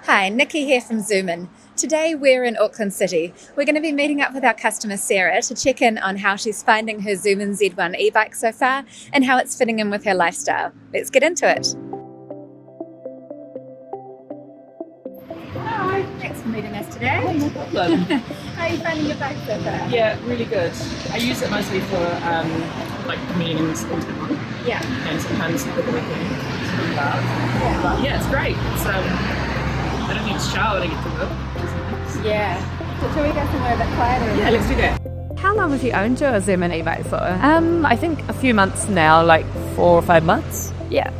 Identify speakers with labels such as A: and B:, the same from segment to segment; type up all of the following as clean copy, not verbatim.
A: Hi, Nikki here from Zoomin. Today we're in Auckland City. We're going to be meeting up with our customer Sarah to check in on how she's finding her Zoomin Z1 e-bike so far and how it's fitting in with her lifestyle. Let's get into it. Hi, thanks for meeting us today.
B: Oh, no problem.
A: How are you finding your bike so far?
B: Yeah, really good. I use it mostly for like meetings in town.
A: Yeah.
B: And sometimes for the weekend. But yeah, it's great. It's I don't need to shower to get to work.
A: Yeah. So shall we go somewhere a bit quieter?
B: Yeah, let's do that.
A: How long have you owned your Zoomin e-bike for?
C: I think a few months now, like 4 or 5 months.
A: Yeah.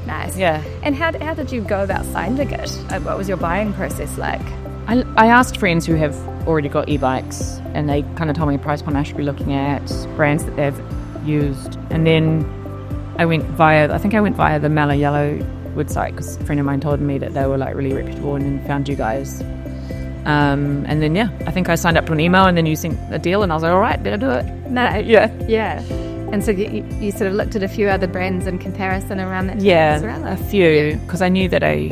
A: Nice.
C: Yeah.
A: And how did you go about finding it? What was your buying process like?
C: I asked friends who have already got e-bikes, and they kind of told me a price point I should be looking at, brands that they've used, and then I went via the Mallow Yellow website because a friend of mine told me that they were like really reputable, and then found you guys. And then I think I signed up to an email, and then you sent a deal, and I was like, all right, better do it.
A: No.
C: Yeah.
A: And so you sort of looked at a few other brands in comparison around that.
C: A few, because I knew that I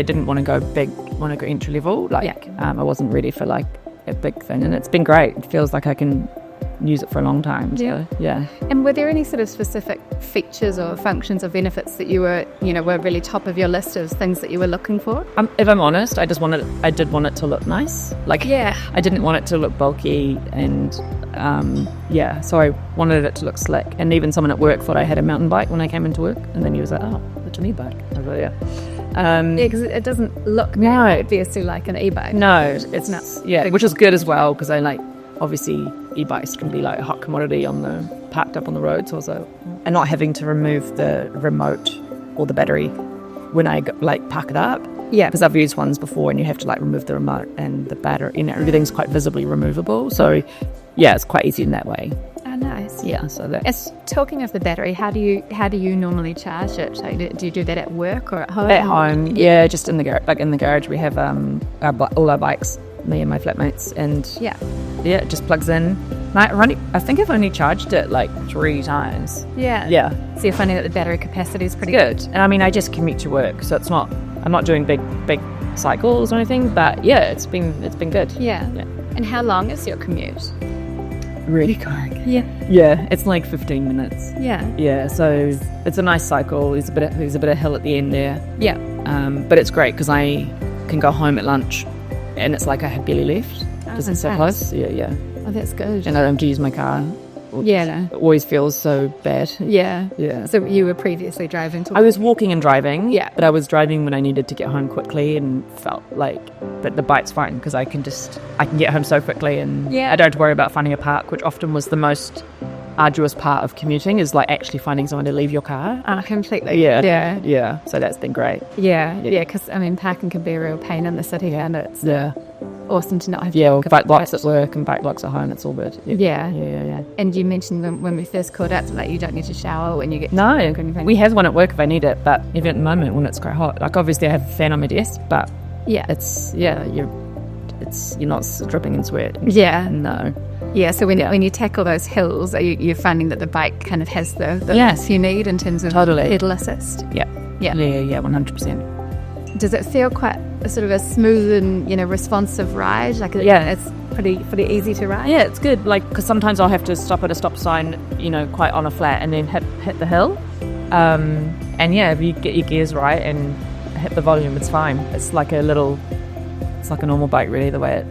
C: didn't want to go big, want to go entry level. I wasn't ready for like a big thing, and it's been great. It feels like I can use it for a long time. So, yeah.
A: And were there any sort of specific features or functions or benefits that you were really top of your list of things that you were looking for?
C: If I'm honest, I did want it to look nice. I dn't want it to look bulky, and so I wanted it to look slick. And even someone at work thought I had a mountain bike when I came into work, and then he was like, "Oh, it's an e-bike." I was like,
A: because it doesn't look obviously like an e-bike.
C: No, it's not. Yeah, which is good as well, because I like, obviously e-bikes can be like a hot commodity parked up on the road, so also, and not having to remove the remote or the battery when I park it up.
A: Yeah,
C: because I've used ones before, and you have to remove the remote and the battery. Everything's quite visibly removable. So it's quite easy in that way.
A: Oh, nice.
C: Yeah. So
A: that's talking of the battery. How do you normally charge it? Do you do that at work or at home?
C: At home, just in the garage. Like in the garage, we have all our bikes, me and my flatmates, and it just plugs in. I think I've only charged it like 3 times.
A: Yeah. So you're finding that the battery capacity is pretty
C: good. And I mean, I just commute to work, so I'm not doing big cycles or anything. But it's been good.
A: Yeah. And how long is your commute?
C: Really quick. Yeah, it's like 15 minutes. Yeah, so it's a nice cycle. There's a bit of hill at the end there. But it's great because I can go home at lunch, and it's like I have barely left because it's so close. Yeah.
A: Oh, that's good.
C: And I don't have to use my car. It always feels so bad. Yeah.
A: So you were previously driving to...
C: I was walking and driving.
A: Yeah.
C: But I was driving when I needed to get home quickly, and felt like, but the bike's fine because I can get home so quickly, and I don't have to worry about finding a park, which often was the most arduous part of commuting, is like actually finding someone to leave your car.
A: Completely.
C: Yeah. So that's been great.
A: Yeah. Because I mean, parking can be a real pain in the city, and it's awesome to not have.
C: Bike locks at work and bike locks at home. It's all good.
A: Yeah. And you mentioned when we first called out, you don't need to shower when you get.
C: No, we have one at work if I need it, but even at the moment when it's quite hot, like obviously I have a fan on my desk, but you're not dripping in sweat.
A: Yeah.
C: No.
A: Yeah, so when you tackle those hills, you're finding that the bike kind of has the yes you need in terms of pedal assist.
C: Yeah, 100%.
A: Does it feel quite a sort of a smooth and responsive ride? It's pretty easy to ride.
C: Yeah, it's good. Because sometimes I'll have to stop at a stop sign, quite on a flat, and then hit the hill. If you get your gears right and hit the volume, it's fine. It's like a normal bike, really, the way it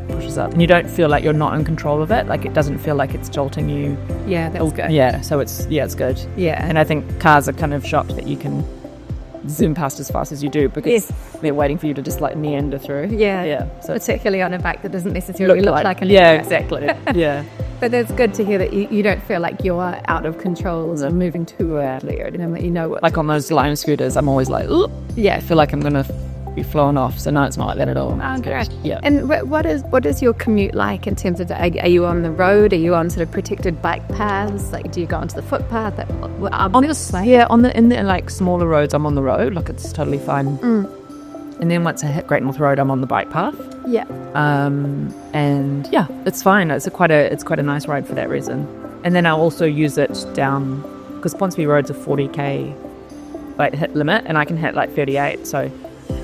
C: pushes up, and you don't feel like you're not in control of it. Like, it doesn't feel like it's jolting you.
A: Yeah, that's good.
C: Yeah, so it's good.
A: Yeah.
C: And I think cars are kind of shocked that you can zoom past as fast as you do, because they're waiting for you to just meander through.
A: Yeah.
C: So
A: particularly on a bike that doesn't necessarily look like an
C: exactly. Yeah.
A: But that's good to hear that you don't feel like you're out of control or moving too rapidly, or what.
C: Like on those Lime scooters, I'm always like, ooh, I feel like I'm gonna be flown off. So no, it's not like that at all.
A: Oh, great.
C: Yeah.
A: And what is your commute like in terms of are you on the road? Are you on sort of protected bike paths? Do you go onto the footpath?
C: In the smaller roads, I'm on the road. It's totally fine. And then once I hit Great North Road, I'm on the bike path.
A: Yeah.
C: It's fine. It's quite a nice ride for that reason. And then I'll also use it down, because Ponsonby Road's a 40k hit limit, and I can hit 38. So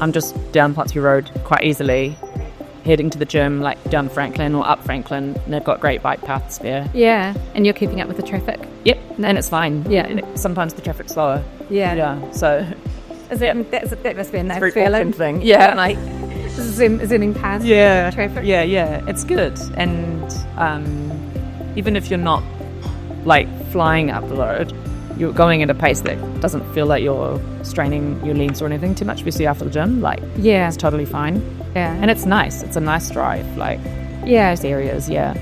C: I'm just down Pottsville Road quite easily, heading to the gym, like down Franklin or up Franklin, and they've got great bike paths there.
A: Yeah, and you're keeping up with the traffic.
C: Yep, and it's fine.
A: Yeah.
C: And sometimes the traffic's slower.
A: Yeah.
C: Yeah, so
A: That must be a nice
C: very
A: feeling.
C: Auckland thing. Yeah.
A: Like zooming past
C: Yeah,
A: traffic.
C: yeah, it's good. And even if you're not like flying up the road, you're going at a pace that doesn't feel like you're straining your legs or anything too much, obviously after the gym. Like,
A: Yeah.
C: it's totally fine.
A: Yeah.
C: And it's nice. It's a nice drive. Like,
A: Yeah.
C: those areas, yeah.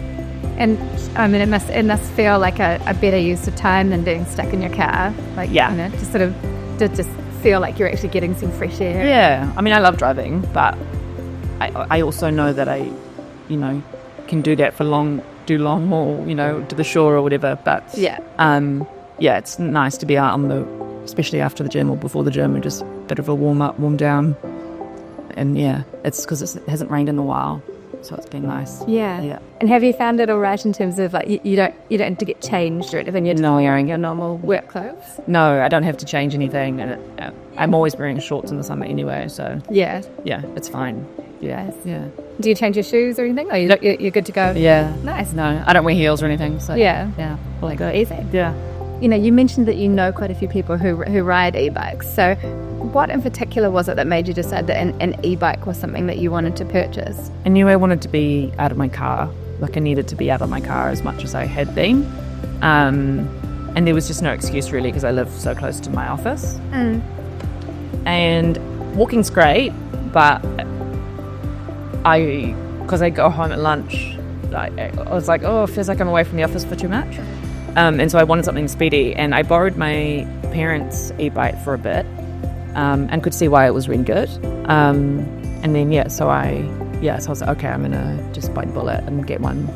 A: And I mean, it must feel like a better use of time than being stuck in your car. Like,
C: Yeah.
A: you know, just sort of to just feel like you're actually getting some fresh air.
C: Yeah. I mean, I love driving, but I also know that I, you know, can do that for long haul, you know, to the shore or whatever. But
A: Yeah.
C: yeah, it's nice to be out on the, especially after the gym or before the gym, and just a bit of a warm up, warm down. And yeah, it's because it hasn't rained in a while, so it's been nice.
A: Yeah.
C: Yeah.
A: And have you found it all right in terms of like you don't have to get changed or anything? You're just wearing your normal work clothes.
C: No, I don't have to change anything, and I'm always wearing shorts in the summer anyway, so
A: Yeah.
C: yeah, it's fine. Yeah,
A: Nice.
C: yeah,
A: Do you change your shoes or anything? Or you're good to go?
C: yeah.
A: Nice.
C: No, I don't wear heels or anything. So
A: Yeah.
C: yeah,
A: Well, go easy.
C: yeah.
A: You know, you mentioned that you know quite a few people who ride e-bikes. So what in particular was it that made you decide that an e-bike was something that you wanted to purchase?
C: I knew I wanted to be out of my car. Like, I needed to be out of my car as much as I had been. And there was just no excuse really, because I live so close to my office. And walking's great, but because I go home at lunch, I was like, oh, it feels like I'm away from the office for too much. And so I wanted something speedy, and I borrowed my parents' e-bike for a bit, and could see why it was really good. And then so I was like, okay, I'm gonna just bite the bullet and get one.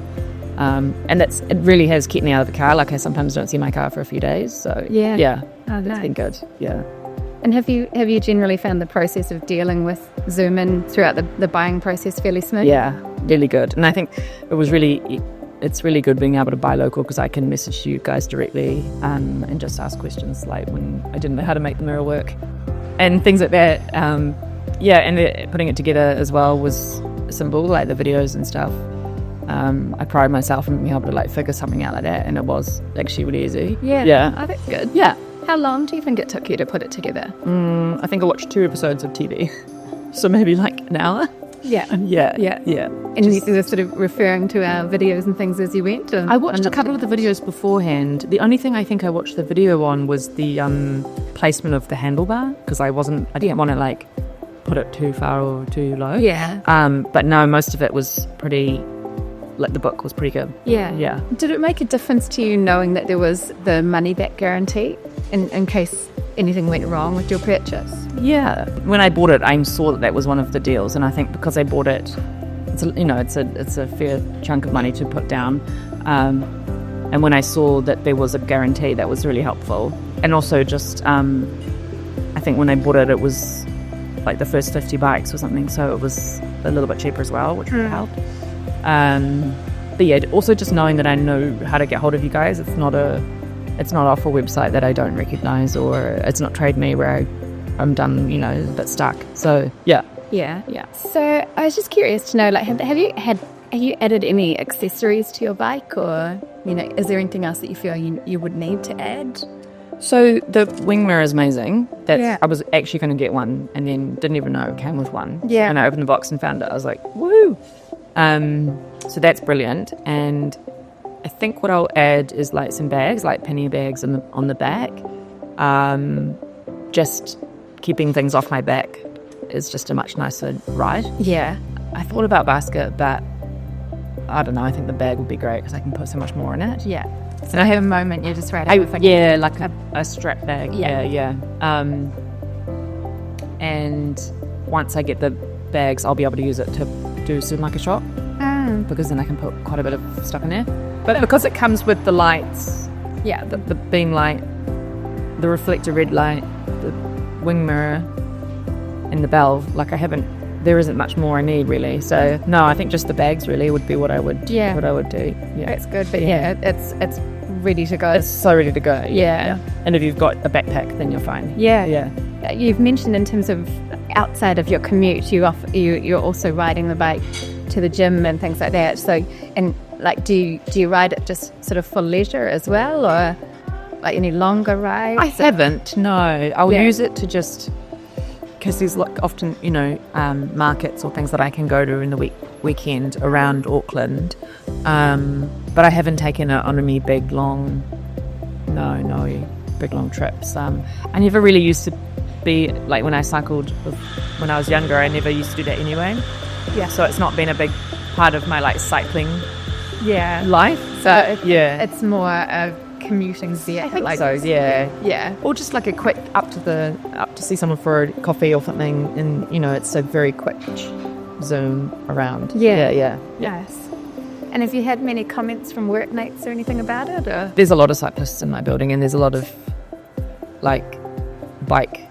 C: And it really has kept me out of the car. Like, I sometimes don't see my car for a few days. So
A: Yeah. Oh,
C: it's
A: nice.
C: been good. Yeah.
A: And have you generally found the process of dealing with Zoomin throughout the buying process fairly smooth?
C: Yeah, really good. And I think it's really good being able to buy local, because I can message you guys directly and just ask questions, like when I didn't know how to make the mirror work and things like that. And putting it together as well was simple, like the videos and stuff. I pride myself in being able to like figure something out like that, and it was actually really easy.
A: Yeah. Oh, that's good.
C: Yeah.
A: How long do you think it took you to put it together?
C: I think I watched 2 episodes of TV, so maybe like an hour.
A: Yeah.
C: Yeah.
A: And you were sort of referring to our videos and things as you went?
C: I watched a couple of the videos beforehand. The only thing I think I watched the video on was the placement of the handlebar, because I didn't want to like put it too far or too low.
A: Yeah.
C: But no, most of it was pretty, like the book was pretty good.
A: Yeah.
C: Yeah.
A: Did it make a difference to you knowing that there was the money back guarantee in case anything went wrong with your purchase?
C: Yeah. When I bought it, I saw that was one of the deals, and I think because I bought it, it's a fair chunk of money to put down. And when I saw that there was a guarantee, that was really helpful. And also just, I think when I bought it, it was like the first 50 bikes or something, so it was a little bit cheaper as well, which really helped. But yeah, also just knowing that I know how to get hold of you guys. It's not off a website that I don't recognise, or it's not Trade Me where I'm done, a bit stuck. So yeah.
A: So I was just curious to know, like, have you added any accessories to your bike, or is there anything else that you feel you would need to add?
C: So the wing mirror is amazing.
A: Yeah.
C: I was actually going to get one, and then didn't even know it came with one.
A: Yeah.
C: And I opened the box and found it. I was like, woo! So that's brilliant. And I think what I'll add is like some bags, like penny bags on the back. Just keeping things off my back is just a much nicer ride.
A: Yeah.
C: I thought about basket, but I don't know. I think the bag would be great because I can put so much more in it.
A: Yeah. So I have a moment you just read
C: like a strap bag. Yeah. And once I get the bags, I'll be able to use it to do supermarket shop, because then I can put quite a bit of stuff in there. But because it comes with the lights, the beam light, the reflector red light, the wing mirror, and the bell, there isn't much more I need really. So no, I think just the bags really would be what I would do. Yeah.
A: That's good. But it's ready to go.
C: It's so ready to go.
A: Yeah.
C: And if you've got a backpack, then you're fine.
A: Yeah. You've mentioned in terms of outside of your commute, you're also riding the bike to the gym and things like that. So, and like, do you ride it just sort of for leisure as well, or like any longer rides?
C: I haven't. No, I'll use it to just because there's like often markets or things that I can go to in the weekend around Auckland, but I haven't taken it on any big long trips. I never really used to be like when I cycled when I was younger. I never used to do that anyway.
A: Yeah.
C: So it's not been a big part of my like cycling.
A: Yeah.
C: Life.
A: So
C: it's
A: more of commuting there.
C: I think so. Yeah.
A: Yeah.
C: Or just like a quick up to see someone for a coffee or something, and it's a very quick zoom around. Yeah.
A: Yes. And have you had many comments from workmates or anything about it? Or?
C: There's a lot of cyclists in my building, and there's a lot of like bike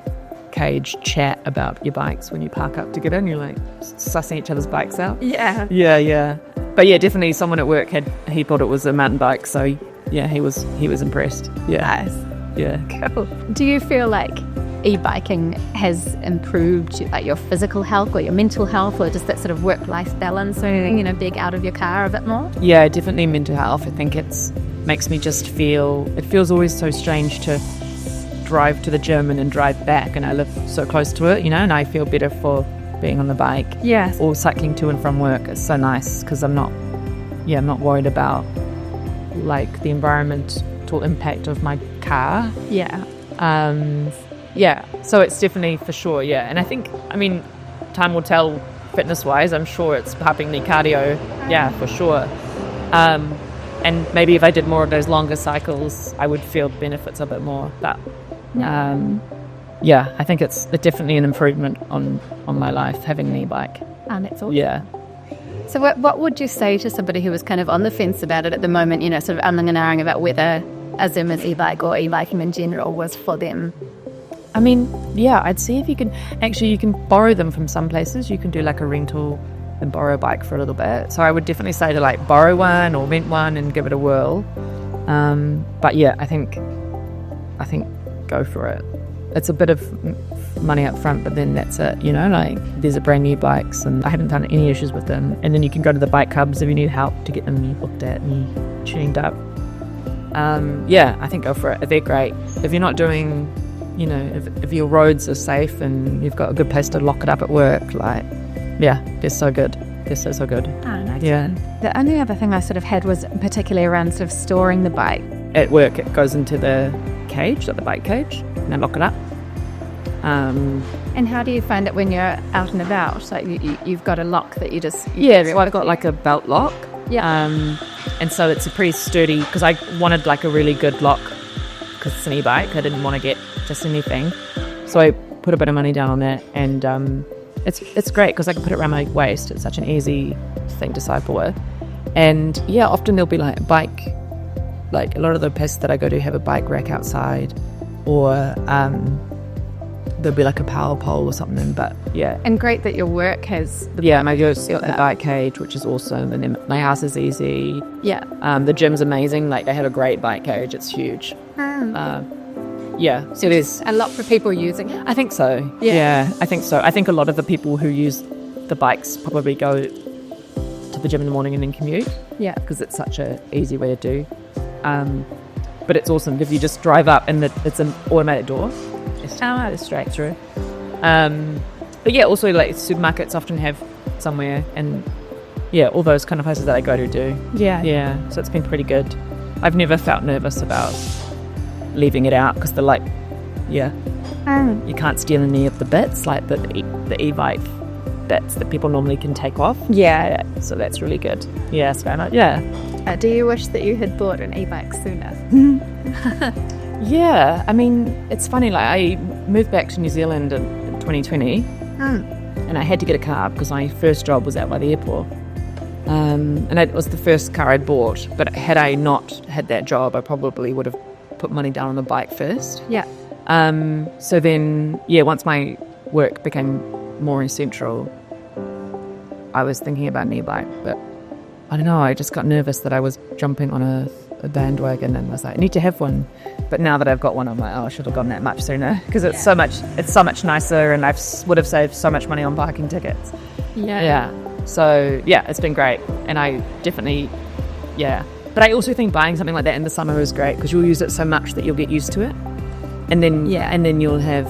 C: cage chat about your bikes when you park up to get in. You're like sussing each other's bikes out. Yeah. But yeah, definitely someone at work he thought it was a mountain bike, so yeah, he was impressed. Yeah.
A: Nice.
C: Yeah.
A: Cool. Do you feel like e-biking has improved like your physical health or your mental health, or just that sort of work-life balance, or being out of your car a bit more?
C: Yeah, definitely mental health. I think it feels always so strange to drive to the gym and then drive back, and I live so close to it, and I feel better for being on the bike.
A: Yes.
C: Or cycling to and from work. It's so nice because I'm not worried about like the environmental impact of my car.
A: Yeah.
C: So it's definitely for sure, and I think, time will tell fitness-wise. I'm sure it's helping me cardio, for sure. And maybe if I did more of those longer cycles, I would feel benefits of it more. But I think it's definitely an improvement on my life, having an e-bike.
A: That's awesome.
C: Yeah.
A: So what would you say to somebody who was kind of on the fence about it at the moment, sort of umming and ahhing about whether a Zoomin e-bike or e-biking in general was for them?
C: I'd see if you can borrow them from some places. You can do like a rental and borrow a bike for a little bit. So I would definitely say to like borrow one or rent one and give it a whirl. But yeah, I think go for it. It's a bit of money up front, but then that's it, like there's a brand new bikes and I haven't found any issues with them. And then you can go to the bike hubs if you need help to get them looked at and tuned up. I think go for it. They're great. If you're not doing, if your roads are safe and you've got a good place to lock it up at work, they're so good. They're so good.
A: Oh, nice.
C: Yeah.
A: The only other thing I sort of had was particularly around sort of storing the bike.
C: At work, it goes into the cage, like the bike cage, and I lock it up.
A: And how do you find it when you're out and about? Like you've got a lock that you just...
C: I've got like a belt lock.
A: Yeah.
C: And so it's a pretty sturdy, because I wanted like a really good lock because it's an e-bike. I didn't want to get just anything. So I put a bit of money down on that, and it's great because I can put it around my waist. It's such an easy thing to cycle with. And often there'll be like a bike, like a lot of the places that I go to have a bike rack outside, or there'll be like a power pole or something. But
A: and great that your work has
C: my house got the bike cage, which is awesome, and then my house is easy. The gym's amazing. Like I had a great bike cage. It's huge. So there's
A: a lot for people using it.
C: I think so. I think so. I think a lot of the people who use the bikes probably go to the gym in the morning and then commute. Because it's such a easy way to do. But it's awesome if you just drive up and it's an automatic door. It's straight through. But also like supermarkets often have somewhere, and all those kind of places that I go to do. So it's been pretty good. I've never felt nervous about leaving it out because they're like, you can't steal any of the bits, like the e-bike bits that people normally can take off. So that's really good.
A: Do you wish that you had bought an e-bike sooner?
C: It's funny, like I moved back to New Zealand in 2020 and I had to get a car because my first job was out by the airport, and it was the first car I'd bought. But had I not had that job, I probably would have put money down on the bike first. So then once my work became more essential, I was thinking about an e-bike, but I don't know, I just got nervous that I was jumping on a a bandwagon and was like, I need to have one. But now that I've got one, I'm like, oh, I should have gone that much sooner because it's so much nicer, and I would have saved so much money on parking tickets. Yeah. So yeah, it's been great, and I definitely, But I also think buying something like that in the summer is great because you'll use it so much that you'll get used to it, and then you'll have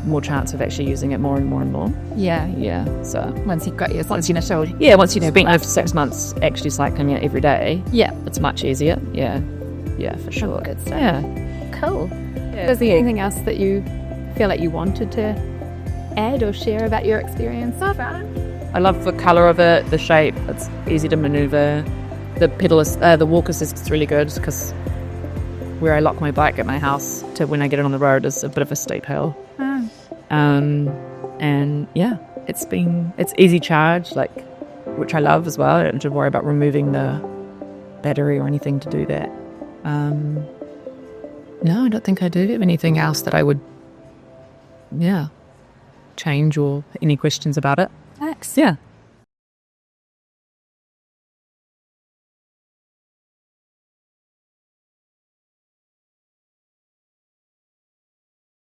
C: more chance of actually using it more and more and more. Yeah. So
A: Once you've got once
C: been over 6 months actually cycling it every day. Yeah, it's much easier. Yeah, for sure.
A: Good stuff.
C: Yeah.
A: Cool.
C: Yeah.
A: Was there anything else that you feel like you wanted to add or share about your experience so far?
C: I love the colour of it, the shape. It's easy to manoeuvre. The walk assist is really good because where I lock my bike at my house to when I get it on the road is a bit of a steep hill. And yeah, it's easy charge, which I love as well. I don't have to worry about removing the battery or anything to do that. No, I don't think I do have anything else that I would change or any questions about it.
A: Thanks.
C: Yeah.